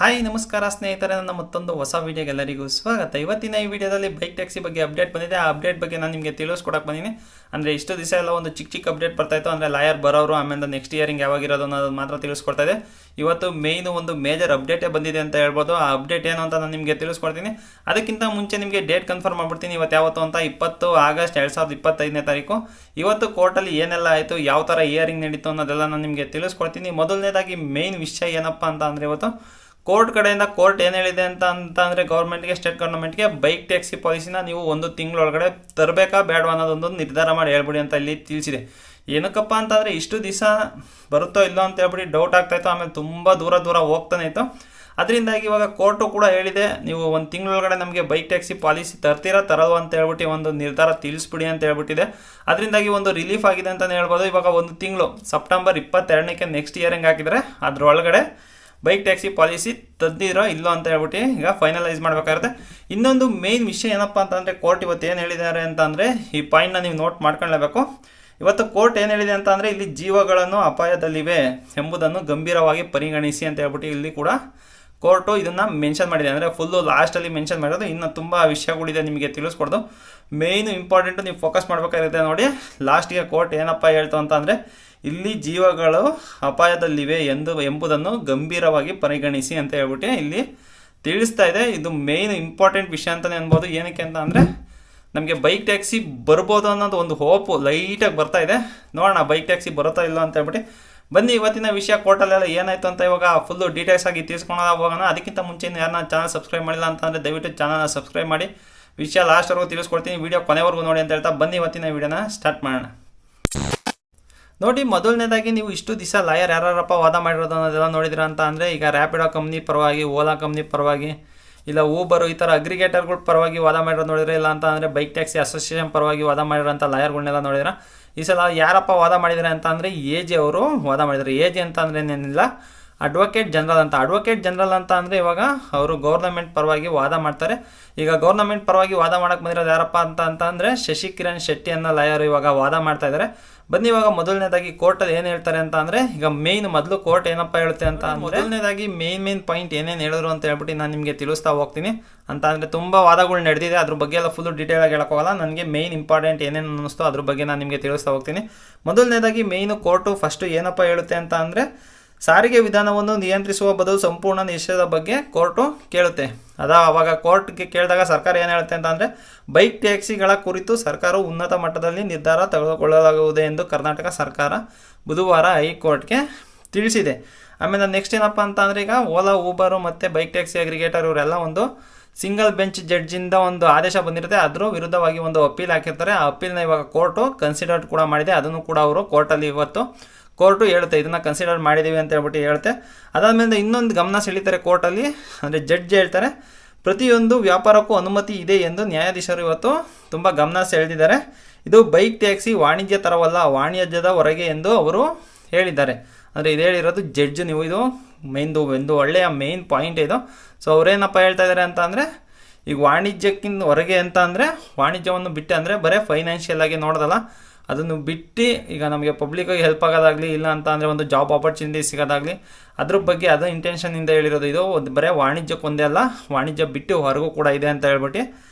Hi ನಮಸ್ಕಾರ ಸ್ನೇಹಿತರೆ, ನನ್ನ ಮತ್ತೊಂದು ಹೊಸ ವಿಡಿಯೋಗೆ ಎಲ್ಲರಿಗೂ ಸ್ವಾಗತ. ಇವತ್ತಿನ ಈ ವಿಡಿಯೋದಲ್ಲಿ ಬೈಕ್ ಟ್ಯಾಕ್ಸಿ ಬಗ್ಗೆ ಅಪ್ಡೇಟ್ ಬಂದಿದೆ. ಆ ಅಪ್ಡೇಟ್ ಬಗ್ಗೆ ನಾನು ನಿಮಗೆ ತಿಳಿಸ್ಕೊಡಕ್ಕೆ ಬಂದಿನಿ. ಅಂದರೆ ಇಷ್ಟು ದಿವಸ ಎಲ್ಲ ಒಂದು ಚಿಕ್ಕ ಅಪ್ಡೇಟ್ ಬರ್ತಾಯಿತ್ತು, ಅಂದರೆ ಲಾಯರ್ ಬರೋರು, ಆಮೇಲೆ ನೆಕ್ಸ್ಟ್ ಇಯರಿಂಗ್ ಯಾವಾಗಿರೋದು ಅನ್ನೋದು ಮಾತ್ರ ತಿಳಿಸ್ಕೊಡ್ತಾ ಇದೆ. ಇವತ್ತು ಮೇಯ್ನು ಒಂದು ಮೇಜರ್ ಅಪ್ಡೇಟೇ ಬಂದಿದೆ ಅಂತ ಹೇಳ್ಬೋದು. ಆ ಅಪ್ಡೇಟ್ ಏನು ಅಂತ ನಾನು ನಿಮಗೆ ತಿಳಿಸ್ಕೊಡ್ತೀನಿ. ಅದಕ್ಕಿಂತ ಮುಂಚೆ ನಿಮಗೆ ಡೇಟ್ ಕನ್ಫರ್ಮ್ ಮಾಡ್ಬಿಡ್ತೀನಿ. ಇವತ್ತು ಯಾವತ್ತು ಅಂತ 20 ಆಗಸ್ಟ್ 2025ನೇ ತಾರೀಕು. ಇವತ್ತು ಕೋರ್ಟಲ್ಲಿ ಏನೆಲ್ಲ ಆಯಿತು, ಯಾವ ಥರ ಇಯರಿಂಗ್ ನಡೀತು ಅನ್ನೋದೆಲ್ಲ ನಾನು ನಿಮಗೆ ತಿಳಿಸ್ಕೊಡ್ತೀನಿ. ಮೊದಲನೇದಾಗಿ ಮೇಯ್ನ್ ವಿಷಯ ಏನಪ್ಪ ಅಂತ ಅಂದರೆ, ಇವತ್ತು ಕೋರ್ಟ್ ಕಡೆಯಿಂದ ಕೋರ್ಟ್ ಏನು ಹೇಳಿದೆ ಅಂತಂದರೆ ಗೌರ್ಮೆಂಟ್ಗೆ, ಸ್ಟೇಟ್ ಗೌರ್ಮೆಂಟ್ಗೆ ಬೈಕ್ ಟ್ಯಾಕ್ಸಿ ಪಾಲಿಸಿನ ನೀವು 1 ತಿಂಗಳೊಳಗಡೆ ತರಬೇಕಾ ಬೇಡವಾ ಅನ್ನೋದೊಂದು ನಿರ್ಧಾರ ಮಾಡಿ ಹೇಳ್ಬಿಡಿ ಅಂತ ಇಲ್ಲಿ ತಿಳಿಸಿದೆ. ಏನಕ್ಕಪ್ಪ ಅಂತಂದರೆ ಇಷ್ಟು ದಿವಸ ಬರುತ್ತೋ ಇಲ್ಲೋ ಅಂತ ಹೇಳ್ಬಿಟ್ಟು ಡೌಟ್ ಆಗ್ತಾಯಿತ್ತು. ಆಮೇಲೆ ತುಂಬ ದೂರ ಹೋಗ್ತಾನೆ ಇತ್ತು. ಅದರಿಂದಾಗಿ ಇವಾಗ ಕೋರ್ಟು ಕೂಡ ಹೇಳಿದೆ, ನೀವು 1 ತಿಂಗಳೊಳಗಡೆ ನಮಗೆ ಬೈಕ್ ಟ್ಯಾಕ್ಸಿ ಪಾಲಿಸಿ ತರಲ್ವ ಅಂತ ಹೇಳ್ಬಿಟ್ಟು ಒಂದು ನಿರ್ಧಾರ ತಿಳಿಸ್ಬಿಡಿ ಅಂತ ಹೇಳ್ಬಿಟ್ಟಿದೆ. ಅದರಿಂದಾಗಿ ಒಂದು ರಿಲೀಫ್ ಆಗಿದೆ ಅಂತಲೇ ಹೇಳ್ಬೋದು. ಇವಾಗ 1 ತಿಂಗಳು ಸೆಪ್ಟೆಂಬರ್ 22ಕ್ಕೆ ನೆಕ್ಸ್ಟ್ ಇಯರಿಂಗ್ ಹಾಕಿದರೆ ಅದರೊಳಗಡೆ ಬೈಕ್ ಟ್ಯಾಕ್ಸಿ ಪಾಲಿಸಿ ತಂದಿರೋ ಇಲ್ಲೋ ಅಂತ ಹೇಳ್ಬಿಟ್ಟು ಈಗ ಫೈನಲೈಸ್ ಮಾಡಬೇಕಾಗುತ್ತೆ. ಇನ್ನೊಂದು ಮೇನ್ ವಿಷಯ ಏನಪ್ಪ ಅಂತಂದರೆ, ಕೋರ್ಟ್ ಇವತ್ತು ಏನು ಹೇಳಿದ್ದಾರೆ ಅಂತಂದರೆ, ಈ ಪಾಯಿಂಟ್ನ ನೀವು ನೋಟ್ ಮಾಡ್ಕೊಳ್ಳೇಬೇಕು. ಇವತ್ತು ಕೋರ್ಟ್ ಏನು ಹೇಳಿದೆ ಅಂತ ಅಂದರೆ, ಇಲ್ಲಿ ಜೀವಗಳನ್ನು ಅಪಾಯದಲ್ಲಿವೆ ಎಂಬುದನ್ನು ಗಂಭೀರವಾಗಿ ಪರಿಗಣಿಸಿ ಅಂತ ಹೇಳ್ಬಿಟ್ಟು ಇಲ್ಲಿ ಕೂಡ ಕೋರ್ಟು ಇದನ್ನು ಮೆನ್ಷನ್ ಮಾಡಿದೆ. ಅಂದರೆ ಫುಲ್ಲು ಲಾಸ್ಟಲ್ಲಿ ಮೆನ್ಷನ್ ಮಾಡಿರೋದು. ಇನ್ನು ತುಂಬ ವಿಷಯಗಳಿದೆ ನಿಮಗೆ ತಿಳಿಸ್ಕೊಡ್ದು. ಮೇಯ್ನು ಇಂಪಾರ್ಟೆಂಟು ನೀವು ಫೋಕಸ್ ಮಾಡಬೇಕಾಗುತ್ತೆ. ನೋಡಿ ಲಾಸ್ಟಿಗೆ ಕೋರ್ಟ್ ಏನಪ್ಪ ಹೇಳ್ತು ಅಂತ ಅಂದರೆ, ಇಲ್ಲಿ ಜೀವಗಳು ಅಪಾಯದಲ್ಲಿವೆ ಎಂಬುದನ್ನು ಗಂಭೀರವಾಗಿ ಪರಿಗಣಿಸಿ ಅಂತ ಹೇಳ್ಬಿಟ್ಟು ಇಲ್ಲಿ ತಿಳಿಸ್ತಾ ಇದೆ. ಇದು ಮೇಯ್ನ್ ಇಂಪಾರ್ಟೆಂಟ್ ವಿಷಯ ಅಂತಲೇ ಅನ್ಬೋದು. ಏನಕ್ಕೆ ಅಂತ ಅಂದರೆ, ನಮಗೆ ಬೈಕ್ ಟ್ಯಾಕ್ಸಿ ಬರ್ಬೋದು ಅನ್ನೋದು ಒಂದು ಹೋಪು ಲೈಟಾಗಿ ಬರ್ತಾ ಇದೆ. ನೋಡೋಣ ಬೈಕ್ ಟ್ಯಾಕ್ಸಿ ಬರುತ್ತಾ ಇಲ್ಲ ಅಂತ ಹೇಳ್ಬಿಟ್ಟು. ಬನ್ನಿ ಇವತ್ತಿನ ವಿಷಯ ಕೋರ್ಟಲ್ಲೆಲ್ಲ ಏನಾಯಿತು ಅಂತ ಇವಾಗ ಫುಲ್ಲು ಡೀಟೇಲ್ಸ್ ಆಗಿ ತಿಳಿಸ್ಕೊಂಡು ಹೋಗೋಣ. ಅದಕ್ಕಿಂತ ಮುಂಚೆ ಯಾರನ್ನ ಚಾನಲ್ ಸಬ್ಸ್ಕ್ರೈಬ್ ಮಾಡಿಲ್ಲ ಅಂತಂದರೆ ದಯವಿಟ್ಟು ಚಾನಲ್ನ ಸಬ್ಸ್ಕ್ರೈಬ್ ಮಾಡಿ. ವಿಷಯ ಲಾಸ್ಟ್ವರೆಗೂ ತಿಳಿಸ್ಕೊಡ್ತೀನಿ. ವಿಡಿಯೋ ಕೊನೆವರೆಗೂ ನೋಡಿ ಅಂತ ಹೇಳ್ತಾ ಬನ್ನಿ ಇವತ್ತಿನ ವಿಡಿಯೋನ ಸ್ಟಾರ್ಟ್ ಮಾಡೋಣ. ನೋಡಿ, ಮೊದಲನೇದಾಗಿ ನೀವು ಇಷ್ಟು ದಿವಸ ಲಾಯರ್ ಯಾರಪ್ಪ ವಾದ ಮಾಡಿರೋದು ಅನ್ನೋದೆಲ್ಲ ನೋಡಿದಿರ ಅಂತ ಅಂದರೆ, ಈಗ ರ್ಯಾಪಿಡೋ ಕಂಪ್ನಿ ಪರವಾಗಿ, ಓಲಾ ಕಂಪ್ನಿ ಪರವಾಗಿ, ಇಲ್ಲ ಊಬರು ಈ ಥರ ಅಗ್ರಿಗೇಟರ್ಗಳ ಪರವಾಗಿ ವಾದ ಮಾಡಿರೋದು ನೋಡಿದ್ರೆ, ಇಲ್ಲ ಅಂತ ಅಂದರೆ ಬೈಕ್ ಟ್ಯಾಕ್ಸಿ ಅಸೋಸಿಯೇಷನ್ ಪರವಾಗಿ ವಾದ ಮಾಡಿರೋಂಥ ಲಾಯರ್ಗಳನ್ನೆಲ್ಲ ನೋಡಿದ್ರೆ. ಈ ಸಲ ಯಾರಪ್ಪ ವಾದ ಮಾಡಿದ್ದಾರೆ ಅಂತ ಅಂದರೆ AG ಅವರು ವಾದ ಮಾಡಿದ್ದಾರೆ. AG ಅಂತ ಅಂದರೆ ಏನೇನಿಲ್ಲ, ಅಡ್ವೊಕೇಟ್ ಜನರಲ್ ಅಂತ ಅಂದರೆ ಇವಾಗ ಅವರು ಗೌರ್ನಮೆಂಟ್ ಪರವಾಗಿ ವಾದ ಮಾಡ್ತಾರೆ. ಈಗ ಗೌರ್ನಮೆಂಟ್ ಪರವಾಗಿ ವಾದ ಮಾಡೋಕ್ಕೆ ಬಂದಿರೋದು ಯಾರಪ್ಪ ಅಂತ ಅಂದರೆ ಶಶಿಕಿರಣ್ ಶೆಟ್ಟಿ ಅನ್ನೋ ಲಾಯರ್ ಇವಾಗ ವಾದ ಮಾಡ್ತಾ ಇದ್ದಾರೆ. ಬನ್ನಿ ಇವಾಗ ಮೊದಲನೇದಾಗಿ ಕೋರ್ಟಲ್ಲಿ ಏನು ಹೇಳ್ತಾರೆ ಅಂತ ಅಂದರೆ, ಈಗ ಮೊದಲು ಕೋರ್ಟ್ ಏನಪ್ಪ ಹೇಳುತ್ತೆ ಅಂತ ಮೊದಲನೇದಾಗಿ ಮೇನ್ ಪಾಯಿಂಟ್ ಏನೇನು ಹೇಳಿದ್ರು ಅಂತ ಹೇಳ್ಬಿಟ್ಟು ನಾನು ನಿಮಗೆ ತಿಳಿಸ್ತಾ ಹೋಗ್ತೀನಿ. ಅಂತ ಅಂದರೆ ತುಂಬ ವಾದಗಳು ನಡೆದಿದೆ, ಅದ್ರ ಬಗ್ಗೆ ಎಲ್ಲ ಫುಲ್ಲು ಡೀಟೇಲಾಗಿ ಹೇಳೋಕ್ಕೋಗಲ್ಲ. ನನಗೆ ಮೇನ್ ಇಂಪಾರ್ಟೆಂಟ್ ಏನೇನು ಅನ್ನಿಸ್ತೋ ಅದ್ರ ಬಗ್ಗೆ ನಾನು ನಿಮಗೆ ತಿಳಿಸ್ತಾ ಹೋಗ್ತೀನಿ. ಮೊದಲನೇದಾಗಿ ಕೋರ್ಟು ಫಸ್ಟು ಏನಪ್ಪ ಹೇಳುತ್ತೆ ಅಂತ ಅಂದರೆ, ಸಾರಿಗೆ ವಿಧಾನವನ್ನು ನಿಯಂತ್ರಿಸುವ ಬದಲು ಸಂಪೂರ್ಣ ನಿಷೇಧದ ಬಗ್ಗೆ ಕೋರ್ಟು ಕೇಳುತ್ತೆ. ಅವಾಗ ಕೋರ್ಟ್ಗೆ ಕೇಳಿದಾಗ ಸರ್ಕಾರ ಏನು ಹೇಳುತ್ತೆ ಅಂತ ಅಂದರೆ, ಬೈಕ್ ಟ್ಯಾಕ್ಸಿಗಳ ಕುರಿತು ಸರ್ಕಾರವು ಉನ್ನತ ಮಟ್ಟದಲ್ಲಿ ನಿರ್ಧಾರ ತೆಗೆದುಕೊಳ್ಳಲಾಗುವುದು ಎಂದು ಕರ್ನಾಟಕ ಸರ್ಕಾರ ಬುಧವಾರ ಹೈಕೋರ್ಟ್ಗೆ ತಿಳಿಸಿದೆ. ಆಮೇಲೆ ನೆಕ್ಸ್ಟ್ ಏನಪ್ಪ ಅಂತ ಅಂದರೆ, ಈಗ ಓಲಾ, ಊಬರು ಮತ್ತು ಬೈಕ್ ಟ್ಯಾಕ್ಸಿ ಅಗ್ರಿಗೇಟರ್ ಇವರೆಲ್ಲ ಒಂದು ಸಿಂಗಲ್ ಬೆಂಚ್ ಜಡ್ಜಿಂದ ಒಂದು ಆದೇಶ ಬಂದಿರುತ್ತೆ. ಅದರ ವಿರುದ್ಧವಾಗಿ ಒಂದು ಅಪೀಲ್ ಹಾಕಿರ್ತಾರೆ. ಆ ಅಪೀಲ್ನ ಇವಾಗ ಕೋರ್ಟು ಕನ್ಸಿಡರ್ ಕೂಡ ಮಾಡಿದೆ. ಅದನ್ನು ಕೂಡ ಅವರು ಕೋರ್ಟಲ್ಲಿ ಇವತ್ತು ಕೋರ್ಟು ಹೇಳುತ್ತೆ, ಇದನ್ನು ಕನ್ಸಿಡರ್ ಮಾಡಿದ್ದೀವಿ ಅಂತ ಹೇಳ್ಬಿಟ್ಟು ಹೇಳುತ್ತೆ. ಅದಾದಮೇಲೆ ಇನ್ನೊಂದು ಗಮನ ಸೆಳೀತಾರೆ ಕೋರ್ಟಲ್ಲಿ, ಅಂದರೆ ಜಡ್ಜ್ ಹೇಳ್ತಾರೆ, ಪ್ರತಿಯೊಂದು ವ್ಯಾಪಾರಕ್ಕೂ ಅನುಮತಿ ಇದೆ ಎಂದು ನ್ಯಾಯಾಧೀಶರು ಇವತ್ತು ತುಂಬ ಗಮನ ಸೆಳೆದಿದ್ದಾರೆ. ಇದು ಬೈಕ್ ಟ್ಯಾಕ್ಸಿ ವಾಣಿಜ್ಯ ಥರವಲ್ಲ, ವಾಣಿಜ್ಯದ ಹೊರಗೆ ಎಂದು ಅವರು ಹೇಳಿದ್ದಾರೆ. ಅಂದರೆ ಇದು ಹೇಳಿರೋದು ಜಡ್ಜ್. ನೀವು ಇದು ಒಂದು ಒಳ್ಳೆಯ ಮೇನ್ ಪಾಯಿಂಟ್ ಇದು. ಸೊ ಅವರೇನಪ್ಪ ಹೇಳ್ತಾ ಇದ್ದಾರೆ ಅಂತ ಅಂದರೆ, ಈಗ ವಾಣಿಜ್ಯಕ್ಕಿಂತ ಹೊರಗೆ ಅಂತ ಅಂದರೆ ವಾಣಿಜ್ಯವನ್ನು ಬಿಟ್ಟು ಅಂದರೆ ಬರೀ ಫೈನಾನ್ಷಿಯಲ್ ಆಗಿ ನೋಡೋದಲ್ಲ, ಅದನ್ನು ಬಿಟ್ಟು ಈಗ ನಮಗೆ ಪಬ್ಲಿಕ್ಕಿಗೆ ಹೆಲ್ಪ್ ಆಗೋದಾಗಲಿ, ಇಲ್ಲ ಅಂತ ಅಂದರೆ ಒಂದು ಜಾಬ್ ಆಪರ್ಚುನಿಟಿ ಸಿಗೋದಾಗಲಿ, ಅದ್ರ ಬಗ್ಗೆ ಅದು ಇಂಟೆನ್ಷನಿಂದ ಹೇಳಿರೋದು. ಇದು ಬರೀ ವಾಣಿಜ್ಯಕ್ಕೆ ಒಂದೇ ಅಲ್ಲ, ವಾಣಿಜ್ಯ ಬಿಟ್ಟು ಹೊರಗೂ ಕೂಡ ಇದೆ ಅಂತ ಹೇಳ್ಬಿಟ್ಟು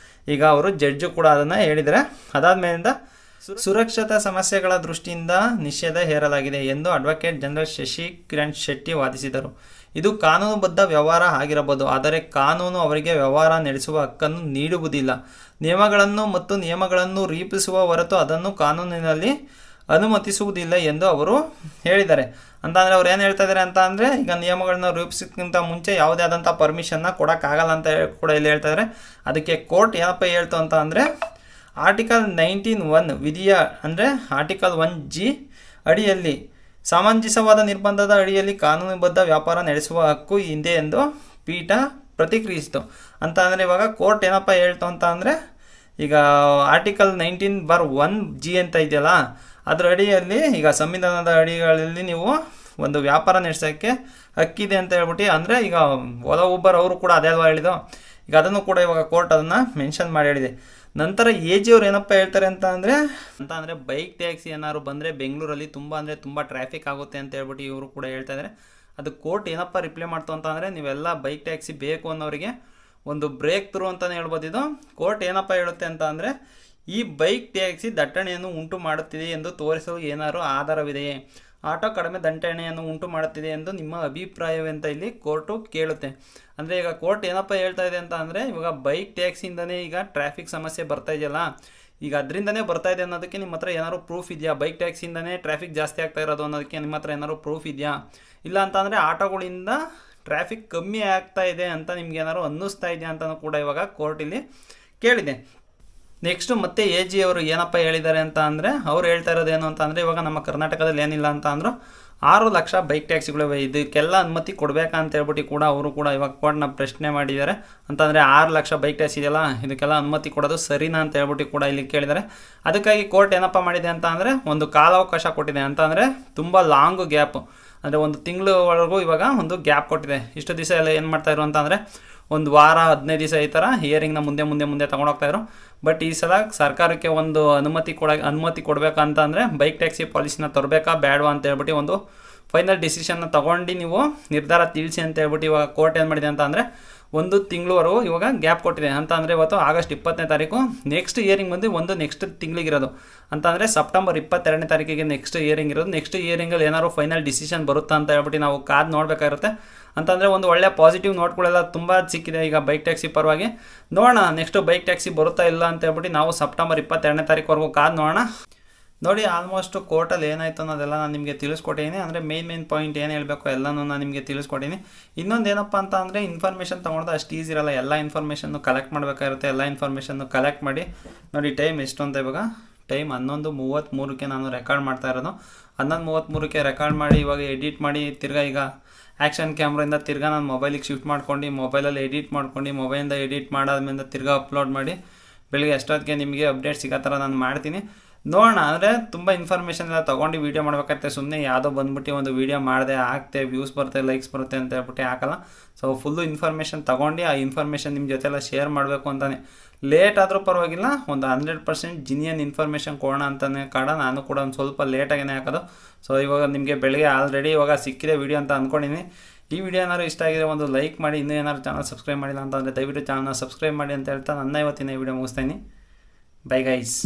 ಈಗ ಅವರು ಜಡ್ಜು ಕೂಡ ಅದನ್ನು ಹೇಳಿದ್ದಾರೆ. ಅದಾದಮೇಲಿಂದ ಸುರಕ್ಷತಾ ಸಮಸ್ಯೆಗಳ ದೃಷ್ಟಿಯಿಂದ ನಿಷೇಧ ಹೇರಲಾಗಿದೆ ಎಂದು ಅಡ್ವೊಕೇಟ್ ಜನರಲ್ ಶಶಿಕಿರಣ್ ಶೆಟ್ಟಿ ವಾದಿಸಿದರು. ಇದು ಕಾನೂನುಬದ್ಧ ವ್ಯವಹಾರ ಆಗಿರಬಹುದು, ಆದರೆ ಕಾನೂನು ಅವರಿಗೆ ವ್ಯವಹಾರ ನಡೆಸುವ ಹಕ್ಕನ್ನು ನೀಡುವುದಿಲ್ಲ. ನಿಯಮಗಳನ್ನು ರೂಪಿಸುವ ಹೊರತು ಅದನ್ನು ಕಾನೂನಿನಲ್ಲಿ ಅನುಮತಿಸುವುದಿಲ್ಲ ಎಂದು ಅವರು ಹೇಳಿದ್ದಾರೆ. ಅಂತಂದರೆ ಅವ್ರು ಏನು ಹೇಳ್ತಾ ಇದ್ದಾರೆ ಅಂತ ಅಂದರೆ, ಈಗ ನಿಯಮಗಳನ್ನ ರೂಪಿಸೋಕ್ಕಿಂತ ಮುಂಚೆ ಯಾವುದೇ ಆದಂಥ ಪರ್ಮಿಷನ್ನ ಕೊಡೋಕ್ಕಾಗಲ್ಲ ಅಂತ ಕೂಡ ಇಲ್ಲಿ ಹೇಳ್ತಾ ಇದ್ದಾರೆ. ಅದಕ್ಕೆ ಕೋರ್ಟ್ ಏನಪ್ಪ ಹೇಳ್ತು ಅಂತ ಅಂದರೆ, ಆರ್ಟಿಕಲ್ 19(1) ವಿಧಿಯ ಅಂದರೆ ಆರ್ಟಿಕಲ್ 1G ಅಡಿಯಲ್ಲಿ ಸಮಂಜಸವಾದ ನಿರ್ಬಂಧದ ಅಡಿಯಲ್ಲಿ ಕಾನೂನುಬದ್ಧ ವ್ಯಾಪಾರ ನಡೆಸುವ ಹಕ್ಕು ಇದೆ ಎಂದು ಪೀಠ ಪ್ರತಿಕ್ರಿಯಿಸಿತು. ಅಂತ ಅಂದರೆ ಇವಾಗ ಕೋರ್ಟ್ ಏನಪ್ಪ ಹೇಳ್ತು ಅಂತ ಅಂದರೆ, ಈಗ ಆರ್ಟಿಕಲ್ 19(1G ಅಂತ ಇದೆಯಲ್ಲ, ಅದರ ಅಡಿಯಲ್ಲಿ ಈಗ ಸಂವಿಧಾನದ ಅಡಿಗಳಲ್ಲಿ ನೀವು ಒಂದು ವ್ಯಾಪಾರ ನಡೆಸೋಕ್ಕೆ ಹಕ್ಕಿದೆ ಅಂತ ಹೇಳ್ಬಿಟ್ಟು, ಅಂದರೆ ಈಗ ಓಲಾ ಊಬರ್ ಅವರು ಕೂಡ ಅದೇ ಅಲ್ವಾ ಹೇಳಿದ್ದು. ಈಗ ಅದನ್ನು ಕೂಡ ಇವಾಗ ಕೋರ್ಟ್ ಅದನ್ನು ಮೆನ್ಷನ್ ಮಾಡಿ ಹೇಳಿದೆ. ನಂತರ AG ಅವ್ರು ಏನಪ್ಪ ಹೇಳ್ತಾರೆ ಅಂತ ಅಂದರೆ ಬೈಕ್ ಟ್ಯಾಕ್ಸಿ ಏನಾದ್ರು ಬಂದರೆ ಬೆಂಗಳೂರಲ್ಲಿ ತುಂಬ ಟ್ರಾಫಿಕ್ ಆಗುತ್ತೆ ಅಂತ ಹೇಳ್ಬಿಟ್ಟು ಇವರು ಕೂಡ ಹೇಳ್ತಾ ಇದ್ದಾರೆ. ಅದು ಕೋರ್ಟ್ ಏನಪ್ಪ ರಿಪ್ಲೈ ಮಾಡ್ತು ಅಂತ ಅಂದರೆ, ನೀವೆಲ್ಲ ಬೈಕ್ ಟ್ಯಾಕ್ಸಿ ಬೇಕು ಅನ್ನೋರಿಗೆ ಒಂದು ಬ್ರೇಕ್ ಥ್ರೂ ಅಂತಲೇ ಹೇಳ್ಬೋದು. ಇದು ಕೋರ್ಟ್ ಏನಪ್ಪ ಹೇಳುತ್ತೆ ಅಂತ ಅಂದರೆ, ಈ ಬೈಕ್ ಟ್ಯಾಕ್ಸಿ ದಟ್ಟಣೆಯನ್ನು ಉಂಟು ಮಾಡುತ್ತಿದೆ ಎಂದು ತೋರಿಸಲು ಏನಾದರೂ ಆಧಾರವಿದೆಯೇ, ಆಟೋ ಕಡಿಮೆ ದಟ್ಟಣೆಯನ್ನು ಉಂಟು ಮಾಡುತ್ತಿದೆ ಎಂದು ನಿಮ್ಮ ಅಭಿಪ್ರಾಯವೇ ಅಂತ ಇಲ್ಲಿ ಕೋರ್ಟು ಕೇಳುತ್ತೆ. ಅಂದರೆ ಈಗ ಕೋರ್ಟ್ ಏನಪ್ಪ ಹೇಳ್ತಾ ಇದೆ ಅಂತ ಅಂದರೆ, ಇವಾಗ ಬೈಕ್ ಟ್ಯಾಕ್ಸಿಯಿಂದನೇ ಈಗ ಟ್ರಾಫಿಕ್ ಸಮಸ್ಯೆ ಬರ್ತಾ ಇದೆಯಲ್ಲ, ಈಗ ಅದರಿಂದನೇ ಬರ್ತಾ ಇದೆ ಅನ್ನೋದಕ್ಕೆ ನಿಮ್ಮ ಹತ್ರ ಏನಾದ್ರು ಪ್ರೂಫ್ ಇದೆಯಾ, ಬೈಕ್ ಟ್ಯಾಕ್ಸಿಯಿಂದನೇ ಟ್ರಾಫಿಕ್ ಜಾಸ್ತಿ ಆಗ್ತಾ ಇರೋದು ಅನ್ನೋದಕ್ಕೆ ನಿಮ್ಮ ಹತ್ರ ಏನಾದ್ರು ಪ್ರೂಫ್ ಇದೆಯಾ, ಇಲ್ಲ ಅಂತಂದರೆ ಆಟೋಗಳಿಂದ ಟ್ರಾಫಿಕ್ ಕಮ್ಮಿ ಆಗ್ತಾ ಇದೆ ಅಂತ ನಿಮ್ಗೆ ಏನಾದ್ರು ಅನ್ನಿಸ್ತಾ ಇದೆಯಾ ಅಂತಲೂ ಕೂಡ ಇವಾಗ ಕೋರ್ಟ್ ಇಲ್ಲಿ ಕೇಳಿದೆ. ನೆಕ್ಸ್ಟು ಮತ್ತೆ ಎ ಜಿ ಅವರು ಏನಪ್ಪ ಹೇಳಿದ್ದಾರೆ ಅಂತ ಅಂದರೆ, ಅವ್ರು ಹೇಳ್ತಾ ಇರೋದೇನು ಅಂತ ಅಂದರೆ, ಇವಾಗ ನಮ್ಮ ಕರ್ನಾಟಕದಲ್ಲಿ ಏನಿಲ್ಲ ಅಂತ ಅಂದರು 6 ಲಕ್ಷ ಬೈಕ್ ಟ್ಯಾಕ್ಸಿಗಳಿವೆ, ಇದಕ್ಕೆಲ್ಲ ಅನುಮತಿ ಕೊಡಬೇಕಾ ಅಂತ ಹೇಳ್ಬಿಟ್ಟು ಕೂಡ ಅವರು ಕೂಡ ಇವಾಗ ಕೋರ್ಟ್ನ ಪ್ರಶ್ನೆ ಮಾಡಿದ್ದಾರೆ. ಅಂತಂದರೆ 6 ಲಕ್ಷ ಬೈಕ್ ಟ್ಯಾಕ್ಸಿ ಇದೆಯಲ್ಲ, ಇದಕ್ಕೆಲ್ಲ ಅನುಮತಿ ಕೊಡೋದು ಸರಿನಾ ಅಂತ ಹೇಳ್ಬಿಟ್ಟು ಕೂಡ ಇಲ್ಲಿ ಕೇಳಿದ್ದಾರೆ. ಅದಕ್ಕಾಗಿ ಕೋರ್ಟ್ ಏನಪ್ಪ ಮಾಡಿದೆ ಅಂತ ಅಂದರೆ, ಒಂದು ಕಾಲಾವಕಾಶ ಕೊಟ್ಟಿದೆ. ಅಂತ ಅಂದರೆ ತುಂಬ ಲಾಂಗ್ ಗ್ಯಾಪ್, ಅಂದರೆ 1 ತಿಂಗಳವರೆಗೂ ಇವಾಗ ಒಂದು ಗ್ಯಾಪ್ ಕೊಟ್ಟಿದೆ. ಇಷ್ಟು ದಿವಸ ಎಲ್ಲ ಏನು ಮಾಡ್ತಾಯಿದ್ರು ಅಂತ ಅಂದರೆ, 1 ವಾರ 15 ದಿವಸ ಈ ಥರ ಹಿಯರಿಂಗ್ನ ಮುಂದೆ ತೊಗೊಂಡೋಗ್ತಾಯಿದ್ರು. ಬಟ್ ಈ ಸಲ ಸರ್ಕಾರಕ್ಕೆ ಒಂದು ಅನುಮತಿ ಕೊಡಬೇಕಂತ ಅಂದರೆ ಬೈಕ್ ಟ್ಯಾಕ್ಸಿ ಪಾಲಿಸಿನ ತರಬೇಕಾ ಬೇಡವಾ ಅಂತ ಹೇಳ್ಬಿಟ್ಟು ಒಂದು ಫೈನಲ್ ಡಿಸಿಷನ್ನ ತೊಗೊಂಡು ನೀವು ನಿರ್ಧಾರ ತಿಳಿಸಿ ಅಂತ ಹೇಳ್ಬಿಟ್ಟು ಇವಾಗ ಕೋರ್ಟ್ ಏನು ಮಾಡಿದೆ ಅಂತ ಅಂದರೆ, 1 ತಿಂಗಳವರೆಗೂ ಇವಾಗ ಗ್ಯಾಪ್ ಕೊಟ್ಟಿದೆ. ಅಂತ ಅಂದರೆ ಇವತ್ತು ಆಗಸ್ಟ್ 20ನೇ ತಾರೀಕು, ನೆಕ್ಸ್ಟ್ ಹಿಯರಿಂಗ್ ಬಂದು ನೆಕ್ಸ್ಟ್ ತಿಂಗಳಿಗಿರೋದು. ಅಂತ ಅಂದರೆ ಸೆಪ್ಟೆಂಬರ್ 22ನೇ ತಾರೀಕಿಗೆ ನೆಕ್ಸ್ಟ್ ಹಿಯರಿಂಗ್ ಇರೋದು. ನೆಕ್ಸ್ಟ್ ಹಿಯರಿಂಗಲ್ಲಿ ಏನಾದ್ರು ಫೈನಲ್ ಡಿಸಿಷನ್ ಬರುತ್ತಾ ಅಂತ ಹೇಳ್ಬಿಟ್ಟು ನಾವು ಕಾದು ನೋಡಬೇಕಾಗಿರುತ್ತೆ. ಅಂತಂದರೆ ಒಂದು ಒಳ್ಳೆ ಪಾಸಿಟಿವ್ ನೋಟ್ಗಳೆಲ್ಲ ತುಂಬ ಸಿಕ್ಕಿದೆ ಈಗ ಬೈಕ್ ಟ್ಯಾಕ್ಸಿ ಪರವಾಗಿ. ನೋಡೋಣ ನೆಕ್ಸ್ಟು ಬೈಕ್ ಟ್ಯಾಕ್ಸಿ ಬರುತ್ತಾ ಇಲ್ಲ ಅಂತ ಹೇಳ್ಬಿಟ್ಟು ನಾವು ಸೆಪ್ಟೆಂಬರ್ 22ನೇ ತಾರೀಕುವರೆಗೂ ಕಾದು ನೋಡೋಣ. ನೋಡಿ, ಆಲ್ಮೋಸ್ಟ್ ಕೋರ್ಟಲ್ಲಿ ಏನಾಯಿತು ಅನ್ನೋದೆಲ್ಲ ನಾನು ನಿಮಗೆ ತಿಳಿಸ್ಕೊಟ್ಟಿದ್ದೀನಿ. ಅಂದರೆ ಮೇನ್ ಪಾಯಿಂಟ್ ಏನು ಹೇಳಬೇಕು ಎಲ್ಲನೂ ನಾನು ನಿಮಗೆ ತಿಳಿಸ್ಕೊಟ್ಟಿದ್ದೀನಿ. ಇನ್ನೊಂದು ಏನಪ್ಪ ಅಂತ ಅಂದರೆ, ಇನ್ಫಾರ್ಮೇಷನ್ ತೊಗೊಳೋದು ಅಷ್ಟು ಈಸಿ ಇರಲ್ಲ. ಎಲ್ಲ ಇನ್ಫಾರ್ಮೇಷನ್ನು ಕಲೆಕ್ಟ್ ಮಾಡಬೇಕಾಗಿರುತ್ತೆ. ಎಲ್ಲ ಇನ್ಫಾರ್ಮೇಷನ್ನು ಕಲೆಕ್ಟ್ ಮಾಡಿ ನೋಡಿ, ಟೈಮ್ ಎಷ್ಟು ಅಂತ ಇವಾಗ ಟೈಮ್ 11:33ಕ್ಕೆ ನಾನು ರೆಕಾರ್ಡ್ ಮಾಡ್ತಾ ಇರೋದು. 11:33ಕ್ಕೆ ರೆಕಾರ್ಡ್ ಮಾಡಿ ಇವಾಗ ಎಡಿಟ್ ಮಾಡಿ ತಿರ್ಗಾ ಈಗ ಆ್ಯಕ್ಷನ್ ಕ್ಯಾಮ್ರಿಂದ ತಿರ್ಗಾ ನಾನು ಮೊಬೈಲಿಗೆ ಶಿಫ್ಟ್ ಮಾಡ್ಕೊಂಡು ಮೊಬೈಲಲ್ಲಿ ಎಡಿಟ್ ಮಾಡ್ಕೊಂಡು ಮೊಬೈಲಿಂದ ಎಡಿಟ್ ಮಾಡಾದ್ಮೇಲೆ ತಿರ್ಗಾ ಅಪ್ಲೋಡ್ ಮಾಡಿ ಬೆಳಿಗ್ಗೆ ಎಷ್ಟೊತ್ತಿಗೆ ನಿಮಗೆ ಅಪ್ಡೇಟ್ ಸಿಗೋ ಥರ ನಾನು ಮಾಡ್ತೀನಿ. ನೋಡೋಣ. ಅಂದರೆ ತುಂಬ ಇನ್ಫಾರ್ಮೇಷನ್ ಎಲ್ಲ ತೊಗೊಂಡು ವೀಡಿಯೋ ಮಾಡ್ಬೇಕಾಗುತ್ತೆ. ಸುಮ್ಮನೆ ಯಾವುದೋ ಬಂದ್ಬಿಟ್ಟು ಒಂದು ವೀಡಿಯೋ ಮಾಡಿದೆ ಆಗ್ತೆ ವ್ಯೂಸ್ ಬರುತ್ತೆ ಲೈಕ್ಸ್ ಬರುತ್ತೆ ಅಂತ ಹೇಳ್ಬಿಟ್ಟು ಹಾಕಲ್ಲ. ಸೊ ಫುಲ್ಲು ಇನ್ಫಾರ್ಮೇಷನ್ ತೊಗೊಂಡು ಆ ಇನ್ಫಾರ್ಮೇಷನ್ ನಿಮ್ಮ ಜೊತೆ ಎಲ್ಲ ಶೇರ್ ಮಾಡಬೇಕು ಅಂತಲೇ. ಲೇಟ್ ಆದರೂ ಪರವಾಗಿಲ್ಲ, ಒಂದು 100% ಜಿನಿಯನ್ ಇನ್ಫಾರ್ಮೇಷನ್ ಕೊಡೋಣ ಅಂತಲೇ ಕಾರಣ ನಾನು ಕೂಡ ಒಂದು ಸ್ವಲ್ಪ ಲೇಟಾಗೇ ಹಾಕೋದು. ಸೊ ಇವಾಗ ನಿಮಗೆ ಬೆಳಗ್ಗೆ ಆಲ್ರೆಡಿ ಇವಾಗ ಸಿಕ್ಕಿದೆ ವೀಡಿಯೋ ಅಂತ ಅಂದ್ಕೊಂಡಿದ್ದೀನಿ. ಈ ವಿಡಿಯೋ ಏನಾದ್ರು ಇಷ್ಟ ಆಗಿದೆ ಒಂದು ಲೈಕ್ ಮಾಡಿ. ಇನ್ನೂ ಏನಾದ್ರು ಚಾನಲ್ ಸಬ್ಸ್ಕ್ರೈಬ್ ಮಾಡಿಲ್ಲ ಅಂತಂದರೆ ದಯವಿಟ್ಟು ಚಾನಲ್ನ ಸಬ್ಸ್ಕ್ರೈಬ್ ಮಾಡಿ ಅಂತ ಹೇಳ್ತಾ ನನ್ನ ಇವತ್ತಿನ ಈ ವಿಡಿಯೋ ಮುಗಿಸ್ತೀನಿ. Bye guys.